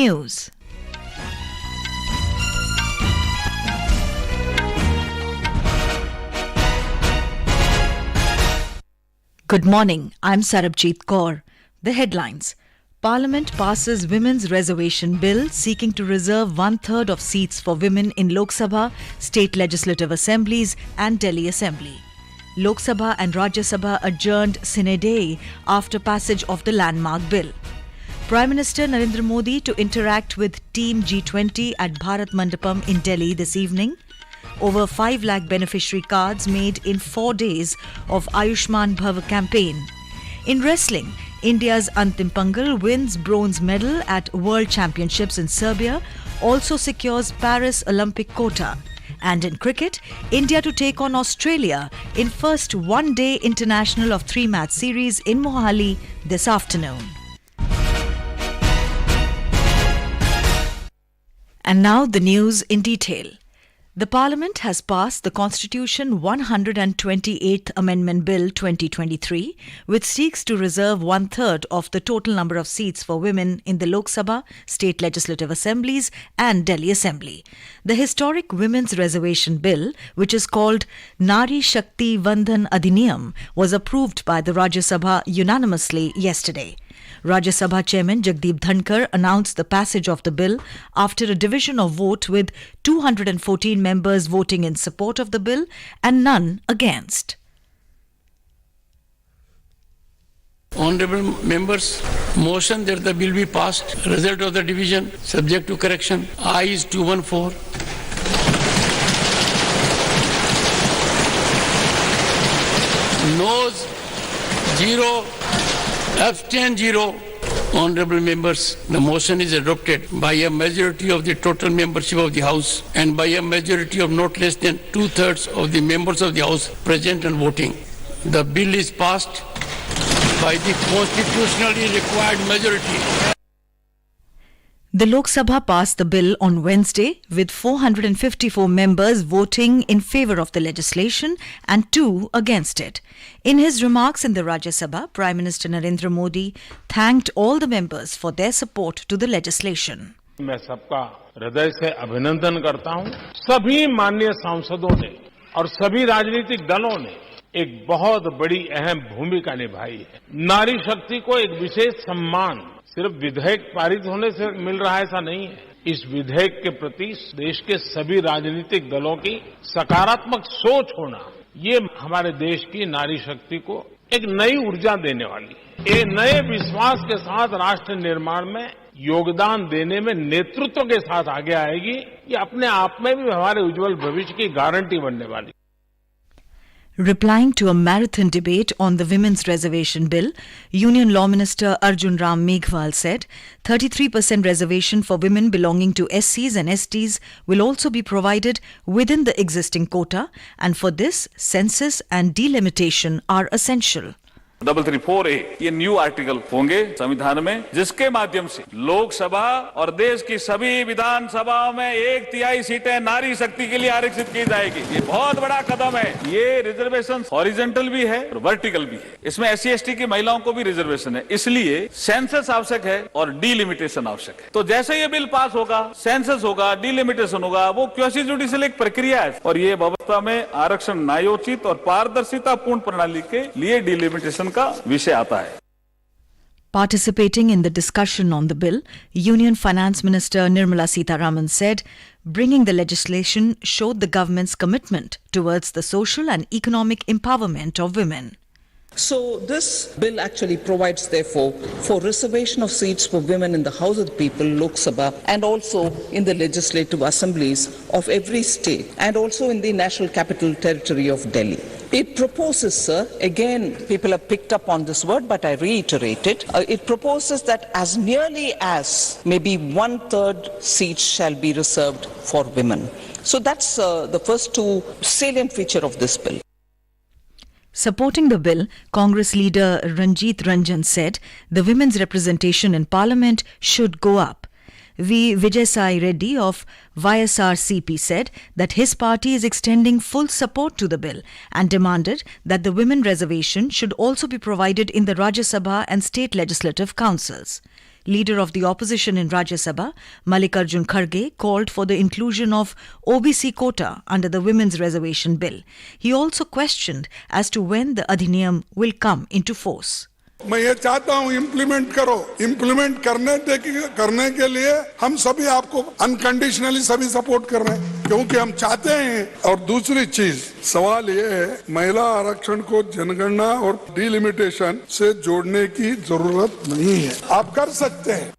News. Good morning, I'm Sarabjit Kaur. The headlines. Parliament passes Women's Reservation Bill seeking to reserve one-third of seats for women in Lok Sabha, State Legislative Assemblies and Delhi Assembly. Lok Sabha and Rajya Sabha adjourned sine die after passage of the landmark bill. Prime Minister Narendra Modi to interact with Team G20 at Bharat Mandapam in Delhi this evening. Over 5 lakh beneficiary cards made in 4 days of Ayushman Bhav campaign. In wrestling, India's Antim Panghal wins bronze medal at World Championships in Serbia, also secures Paris Olympic quota. And in cricket, India to take on Australia in first one-day international of 3-match series in Mohali this afternoon. And now the news in detail. The Parliament has passed the Constitution 128th Amendment Bill 2023, which seeks to reserve one-third of the total number of seats for women in the Lok Sabha, State Legislative Assemblies and Delhi Assembly. The historic Women's Reservation Bill, which is called Nari Shakti Vandhan Adhiniyam, was approved by the Rajya Sabha unanimously yesterday. Rajya Sabha Chairman Jagdeep Dhankar announced the passage of the bill after a division of vote with 214 members voting in support of the bill and none against. Honourable members, motion that the bill be passed. Result of the division subject to correction. Ayes 214. Noes 0. Abstain 0. Honourable members, the motion is adopted by a majority of the total membership of the House and by a majority of not less than 2/3 of the members of the House present and voting. The bill is passed by the constitutionally required majority. The Lok Sabha passed the bill on Wednesday with 454 members voting in favour of the legislation and 2 against it. In his remarks in the Rajya Sabha, Prime Minister Narendra Modi thanked all the members for their support to the legislation. मैं सबका हृदय से अभिनंदन करता हूं। सभी माननीय सांसदों ने और सभी राजनीतिक दलों ने एक बहुत बड़ी अहम भूमिका निभाई है। नारी शक्ति को एक विशेष सम्मान सिर्फ विधेयक पारित होने से मिल रहा है ऐसा नहीं है। इस विधेयक के प्रति देश के सभी राजनीतिक दलों की सकारात्मक सोच होना, ये हमारे देश की नारी शक्ति को एक नई ऊर्जा देने वाली है। एक नए विश्वास के साथ राष्ट्र निर्माण में योगदान देने में नेतृत्व के साथ आगे आएगी। ये अपने आप में भी हमारे उज्जवल भविष्य की गारंटी बनने वाली है। Replying to a marathon debate on the Women's Reservation Bill, Union Law Minister Arjun Ram Meghwal said 33% reservation for women belonging to SCs and STs will also be provided within the existing quota, and for this, census and delimitation are essential. 334A ये new article होंगे संविधान में, जिसके माध्यम से लोकसभा और देश की सभी विधानसभाओं में 1/3 सीटें नारी शक्ति के लिए आरक्षित की जाएगी। ये बहुत बड़ा कदम है। ये रिजर्वेशन हॉरिजॉन्टल भी है और वर्टिकल भी है। इसमें SC ST की महिलाओं को भी रिजर्वेशन है, इसलिए सेंसस आवश्यक है और डिलिमिटेशन आवश्यक है। तो जैसे ये बिल पास होगा, सेंसस होगा, डिलिमिटेशन होगा, वो क्वासी जुडिशियल एक प्रक्रिया है और ये व्यवस्था में आरक्षण न्यायोचित और पारदर्शिता पूर्ण प्रणाली के लिए डिलिमिटेशन का विषय आता है। Participating in the discussion on the bill, Union Finance Minister Nirmala Sitharaman said, bringing the legislation showed the government's commitment towards the social and economic empowerment of women. So this bill actually provides, therefore, for reservation of seats for women in the House of the People, Lok Sabha, and also in the legislative assemblies of every state, and also in the National Capital Territory of Delhi. It proposes, sir, again, people have picked up on this word, but I reiterate it. It proposes that as nearly as maybe 1/3 seats shall be reserved for women. So that's the first two salient feature of this bill. Supporting the bill, Congress leader Ranjit Ranjan said the women's representation in Parliament should go up. V. Vijay Sai Reddy of YSRCP said that his party is extending full support to the bill and demanded that the women reservation should also be provided in the Rajya Sabha and state legislative councils. Leader of the opposition in Rajya Sabha, Mallikarjun Kharge, called for the inclusion of OBC quota under the Women's Reservation Bill. He also questioned as to when the adhiniyam will come into force. मैं ये चाहता हूँ implement करो। Implement करने के लिए हम सभी आपको अनकंडीशनली सभी सपोर्ट कर रहे हैं, क्योंकि हम चाहते हैं। और दूसरी चीज सवाल ये है, महिला आरक्षण को जनगणना और डिलिमिटेशन से जोड़ने की जरूरत नहीं है, आप कर सकते हैं।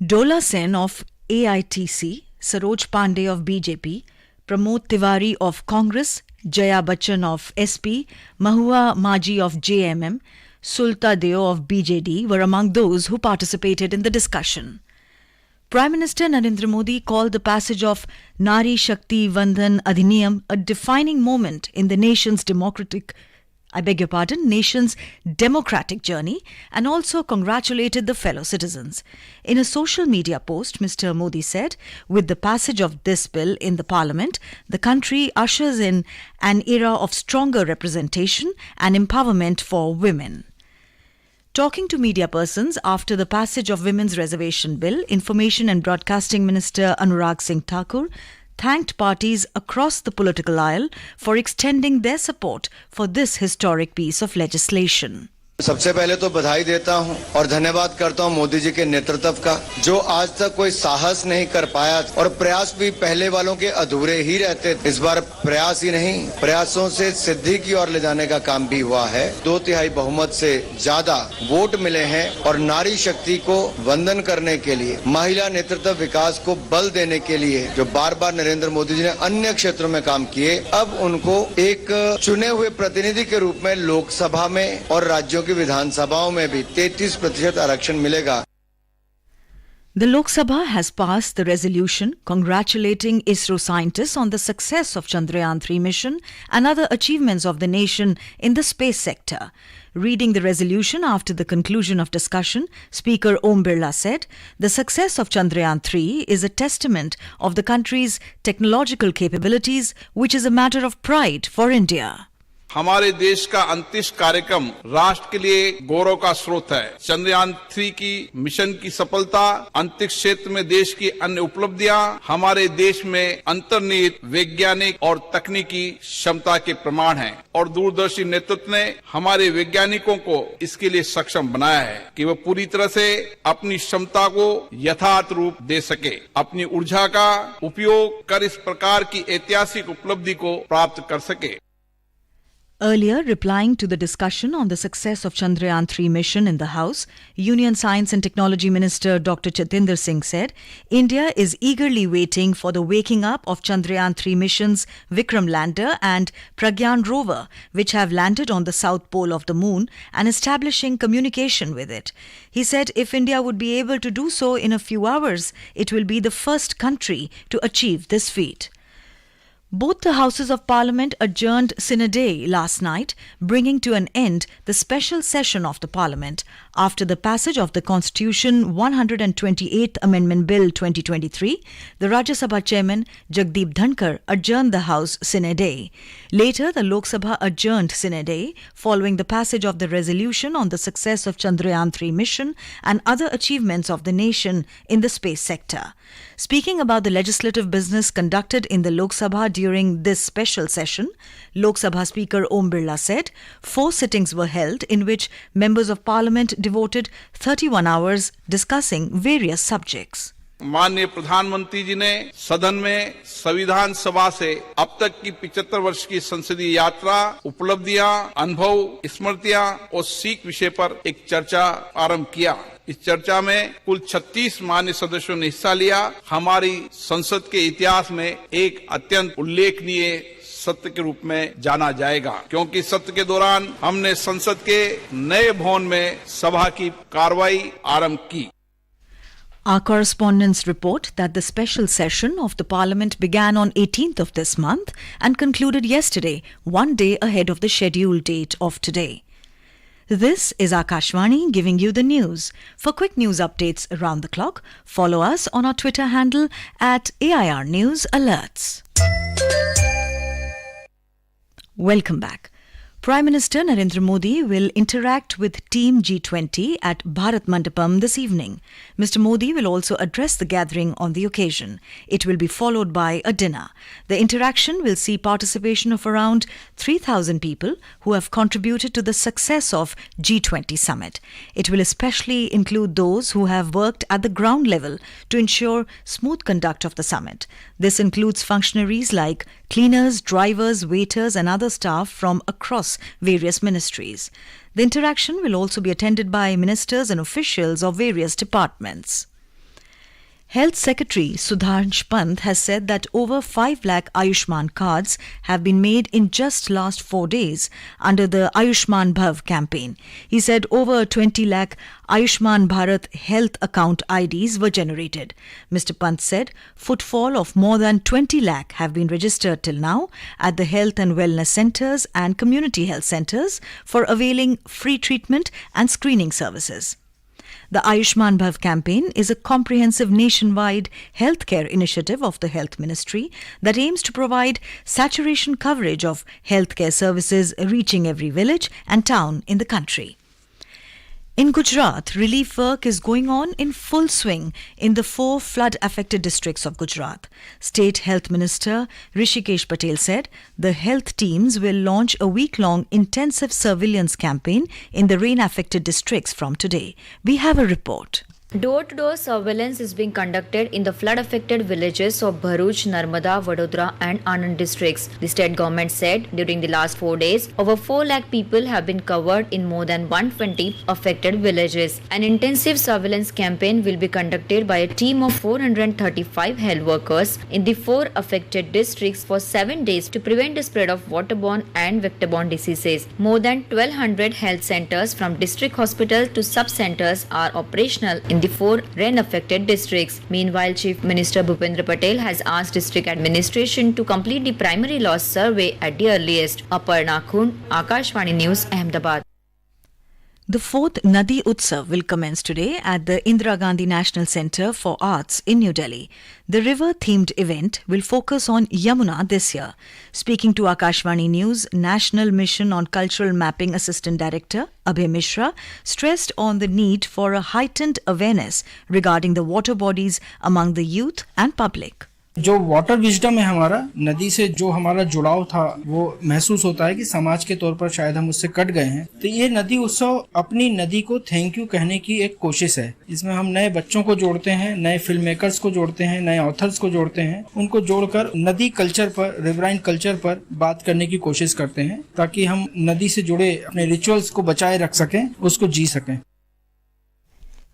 Dola Sen of AITC, Saroj Pandey of BJP, Pramod Tiwari of Congress, Jaya Bachchan of SP, Mahua Maji of JMM, Sulta Deo of BJD were among those who participated in the discussion. Prime Minister Narendra Modi called the passage of Nari Shakti Vandhan Adhiniyam a defining moment in the nation's democratic journey, and also congratulated the fellow citizens. In a social media post, Mr. Modi said, with the passage of this bill in the parliament, the country ushers in an era of stronger representation and empowerment for women. Talking to media persons after the passage of Women's Reservation Bill, Information and Broadcasting Minister Anurag Singh Thakur thanked parties across the political aisle for extending their support for this historic piece of legislation. सबसे पहले तो बधाई देता हूं और धन्यवाद करता हूं मोदी जी के नेतृत्व का, जो आज तक कोई साहस नहीं कर पाया और प्रयास भी पहले वालों के अधूरे ही रहते। इस बार प्रयास ही नहीं, प्रयासों से सिद्धि की ओर ले जाने का काम भी हुआ है। 2/3 बहुमत से ज्यादा वोट मिले हैं और नारी शक्ति को वंदन करने के लिए, महिला नेतृत्व विकास को बल देने के लिए जो बार बार नरेंद्र मोदी जी ने अन्य क्षेत्रों में काम किए, अब उनको एक चुने हुए प्रतिनिधि के रूप में लोकसभा में और राज्यों की विधानसभाओं में भी 33% आरक्षण मिलेगा। The Lok Sabha has passed the resolution congratulating ISRO scientists on the success of Chandrayaan-3 mission and other achievements of the nation in the space sector. Reading the resolution after the conclusion of discussion, Speaker Om Birla said, the success of Chandrayaan-3 is a testament of the country's technological capabilities, which is a matter of pride for India. हमारे देश का अंतरिक्ष कार्यक्रम राष्ट्र के लिए गौरव का स्रोत है। चंद्रयान 3 की मिशन की सफलता, अंतरिक्ष क्षेत्र में देश की अन्य उपलब्धियां हमारे देश में अंतर्निहित वैज्ञानिक और तकनीकी क्षमता के प्रमाण हैं और दूरदर्शी नेतृत्व ने हमारे वैज्ञानिकों को इसके लिए सक्षम बनाया है कि वह पूरी तरह से अपनी क्षमता को यथार्थ रूप दे सके, अपनी ऊर्जा का उपयोग कर इस प्रकार की ऐतिहासिक उपलब्धि को प्राप्त कर सके। Earlier, replying to the discussion on the success of Chandrayaan-3 mission in the House, Union Science and Technology Minister Dr. Jitendra Singh said, India is eagerly waiting for the waking up of Chandrayaan-3 missions Vikram lander and Pragyan rover, which have landed on the south pole of the moon and establishing communication with it. He said if India would be able to do so in a few hours, it will be the first country to achieve this feat. Both the Houses of Parliament adjourned sine die last night, bringing to an end the special session of the Parliament after the passage of the Constitution 128th Amendment Bill 2023. The Rajya Sabha Chairman Jagdeep Dhankar adjourned the House sine die. Later, the Lok Sabha adjourned sine die following the passage of the resolution on the success of Chandrayaan-3 mission and other achievements of the nation in the space sector. Speaking about the legislative business conducted in the Lok Sabha during this special session, Lok Sabha Speaker Om Birla said 4 sittings were held in which members of Parliament devoted 31 hours discussing various subjects. माननीय प्रधानमंत्री जी ने सदन में संविधान सभा से अब तक की 75 वर्ष की संसदीय यात्रा, उपलब्धियां, अनुभव, स्मृतियां और सीख विषय पर एक चर्चा आरंभ किया। इस चर्चा में कुल 36 मान्य सदस्यों ने हिस्सा लिया। हमारी संसद के इतिहास में एक अत्यंत उल्लेखनीय सत्र के रूप में जाना जाएगा, क्योंकि सत्र के दौरान हमने संसद के नए भवन में सभा की कार्रवाई आरंभ की। Our correspondents report that the special session of the Parliament began on 18th of this month and concluded yesterday, one day ahead of the scheduled date of today. This is Akashvani giving you the news. For quick news updates around the clock, follow us on our Twitter handle at AIR News Alerts. Welcome back. Prime Minister Narendra Modi will interact with Team G20 at Bharat Mandapam this evening. Mr. Modi will also address the gathering on the occasion. It will be followed by a dinner. The interaction will see participation of around 3,000 people who have contributed to the success of G20 summit. It will especially include those who have worked at the ground level to ensure smooth conduct of the summit. This includes functionaries like cleaners, drivers, waiters and other staff from across various ministries. The interaction will also be attended by ministers and officials of various departments. Health Secretary Sudhanshu Pant has said that over 5 lakh Ayushman cards have been made in just last 4 days under the Ayushman Bhav campaign. He said over 20 lakh Ayushman Bharat health account IDs were generated. Mr. Pant said footfall of more than 20 lakh have been registered till now at the health and wellness centres and community health centres for availing free treatment and screening services. The Ayushman Bhav campaign is a comprehensive nationwide healthcare initiative of the Health Ministry that aims to provide saturation coverage of healthcare services reaching every village and town in the country. In Gujarat, relief work is going on in full swing in the 4 flood-affected districts of Gujarat. State Health Minister Rishikesh Patel said the health teams will launch a week-long intensive surveillance campaign in the rain-affected districts from today. We have a report. Door-to-door surveillance is being conducted in the flood-affected villages of Bharuch, Narmada, Vadodara and Anand districts. The state government said during the last 4 days, over 4 lakh people have been covered in more than 120 affected villages. An intensive surveillance campaign will be conducted by a team of 435 health workers in the 4 affected districts for 7 days to prevent the spread of waterborne and vector-borne diseases. More than 1,200 health centers from district hospitals to sub-centers are operational in the 4 rain-affected districts. Meanwhile, Chief Minister Bhupendra Patel has asked district administration to complete the primary loss survey at the earliest. Aparna Khund, Akashvani News, Ahmedabad. The 4th Nadi Utsav will commence today at the Indira Gandhi National Centre for Arts in New Delhi. The river-themed event will focus on Yamuna this year. Speaking to Akashvani News, National Mission on Cultural Mapping Assistant Director Abhay Mishra stressed on the need for a heightened awareness regarding the water bodies among the youth and public. जो water wisdom है हमारा, नदी से जो हमारा जुड़ाव था वो महसूस होता है कि समाज के तौर पर शायद हम उससे कट गए हैं। तो ये नदी उत्सव अपनी नदी को थैंक यू कहने की एक कोशिश है। इसमें हम नए बच्चों को जोड़ते हैं, नए फिल्म मेकर्स को जोड़ते हैं, नए ऑथर्स को जोड़ते हैं, उनको जोड़कर नदी कल्चर पर, रिवराइन कल्चर पर बात करने की कोशिश करते हैं ताकि हम नदी से जुड़े अपने रिचुअल्स को बचाए रख सकें, उसको जी सकें।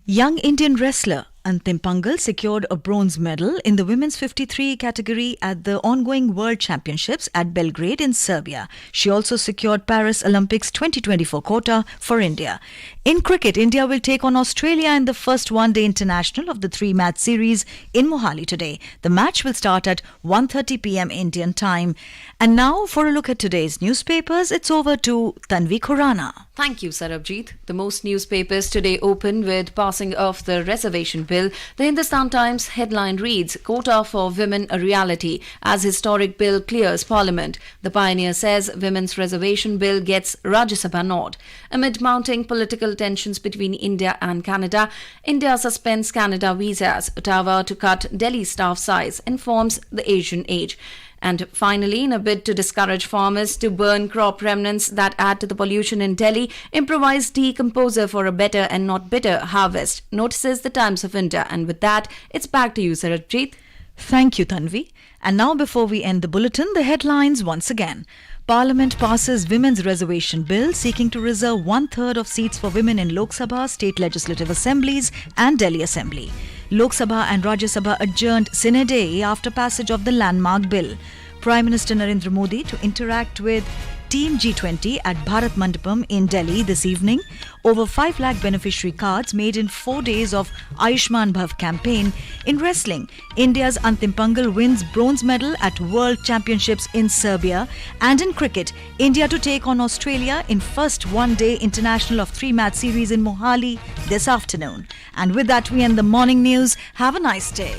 Young Indian wrestler Antim Panghal secured a bronze medal in the women's 53 category at the ongoing World Championships at Belgrade in Serbia. She also secured Paris Olympics 2024 quota for India. In cricket, India will take on Australia in the first one-day international of the 3-match series in Mohali today. The match will start at 1:30 p.m. Indian time. And now, for a look at today's newspapers, it's over to Tanvi Khurana. Thank you, Sarabjit. The most newspapers today open with passing of the Reservation Bill. The Hindustan Times headline reads, Quota for Women a reality as historic bill clears Parliament. The Pioneer says Women's Reservation Bill gets Rajya Sabha nod. Amid mounting political tensions between India and Canada, India suspends Canada visas. Ottawa to cut Delhi staff size, informs the Asian Age. And finally, in a bid to discourage farmers to burn crop remnants that add to the pollution in Delhi, improvised decomposer for a better and not bitter harvest, notices the Times of India. And with that, it's back to you, Sarabjit. Thank you, Tanvi. And now, before we end the bulletin, the headlines once again. Parliament passes Women's Reservation Bill seeking to reserve 1/3 of seats for women in Lok Sabha, state legislative assemblies and Delhi Assembly. Lok Sabha and Rajya Sabha adjourned sine die after passage of the landmark bill. Prime Minister Narendra Modi to interact with Team G20 at Bharat Mandapam in Delhi this evening. Over 5 lakh beneficiary cards made in 4 days of Ayushman Bhav campaign. In wrestling, India's Antim Panghal wins bronze medal at World Championships in Serbia. And in cricket, India to take on Australia in first one-day international of 3-match series in Mohali this afternoon. And with that, we end the morning news. Have a nice day.